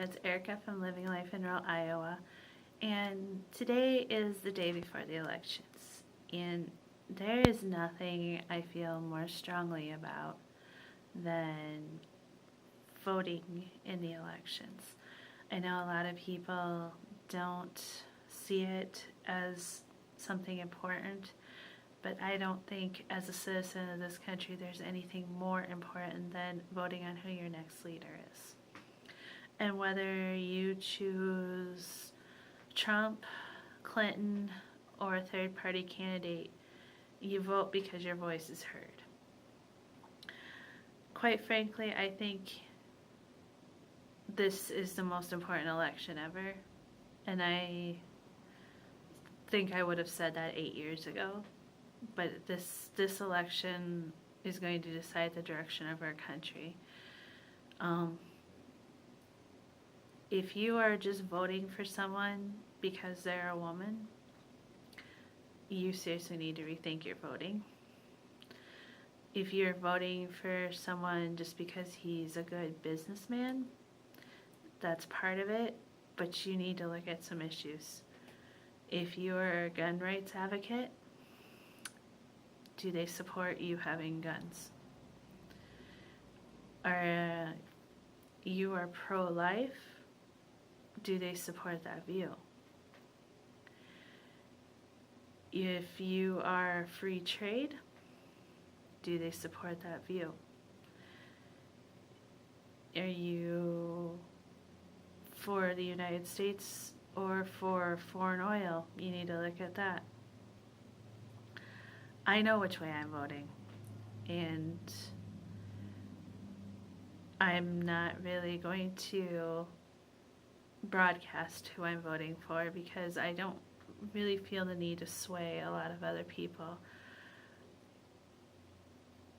It's Erica from Living Life in Rural Iowa. And today is the day before the elections. And there is nothing I feel more strongly about than voting in the elections. I know a lot of people don't see it as something important, but I don't think as a citizen of this country there's anything more important than voting on who your next leader is. And whether you choose Trump, Clinton, or a third party candidate, you vote because your voice is heard. Quite frankly, I think this is the most important election ever. And I think I would have said that 8 years ago. But this election is going to decide the direction of our country. If you are just voting for someone because they're a woman, you seriously need to rethink your voting. If you're voting for someone just because he's a good businessman, that's part of it, but you need to look at some issues. If you're a gun rights advocate, do they support you having guns? You are pro-life? Do they support that view? If you are free trade, do they support that view? Are you for the United States or for foreign oil? You need to look at that. I know which way I'm voting, and I'm not really going to broadcast who I'm voting for because I don't really feel the need to sway a lot of other people.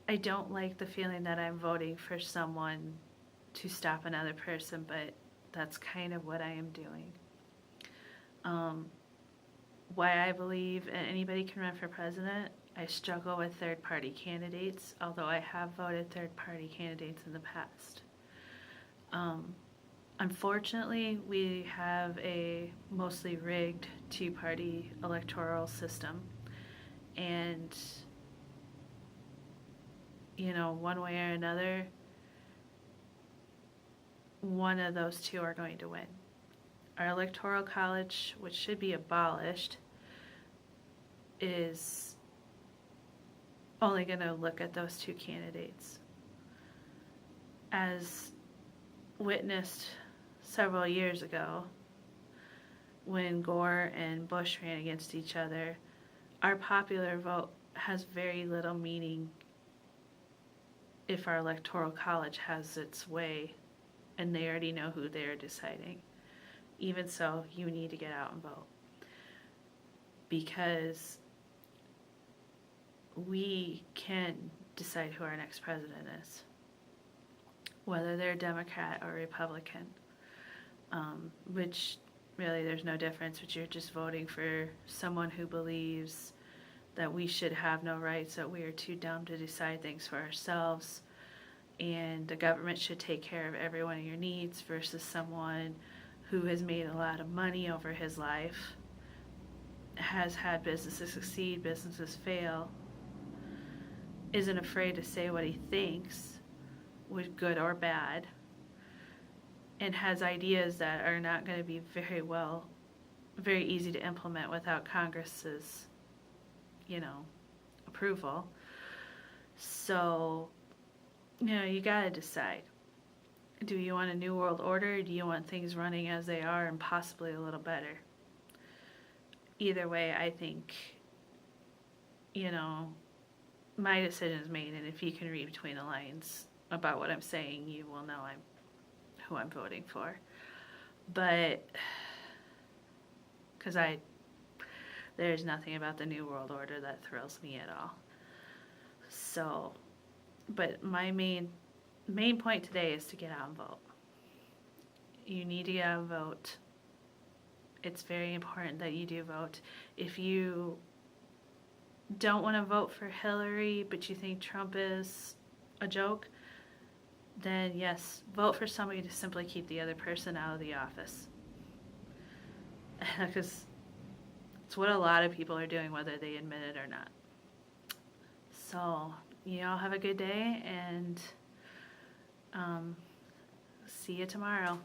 I don't like the feeling that I'm voting for someone to stop another person, but that's kind of what I am doing. Why I believe anybody can run for president, I struggle with third-party candidates, although I have voted third-party candidates in the past. Unfortunately, we have a mostly rigged two-party electoral system, and one way or another, one of those two are going to win. Our electoral college, which should be abolished, is only going to look at those two candidates. As witnessed several years ago when Gore and Bush ran against each other, our popular vote has very little meaning if our electoral college has its way and they already know who they're deciding. Even so, you need to get out and vote, because we can decide who our next president is, whether they're Democrat or Republican, which really there's no difference, but you're just voting for someone who believes that we should have no rights, that we are too dumb to decide things for ourselves, and the government should take care of every one of your needs, versus someone who has made a lot of money over his life, has had businesses succeed, businesses fail, isn't afraid to say what he thinks, with good or bad, and has ideas that are not going to be very easy to implement without Congress's, approval. So, you got to decide. Do you want a new world order, or do you want things running as they are and possibly a little better? Either way, I think, my decision is made, and if you can read between the lines about what I'm saying, you will know who I'm voting for. But, because there's nothing about the New World Order that thrills me at all. So, but my main point today is to get out and vote. You need to get out and vote. It's very important that you do vote. If you don't want to vote for Hillary, but you think Trump is a joke, then yes, vote for somebody to simply keep the other person out of the office. Because it's what a lot of people are doing, whether they admit it or not. So, you all have a good day, and see you tomorrow.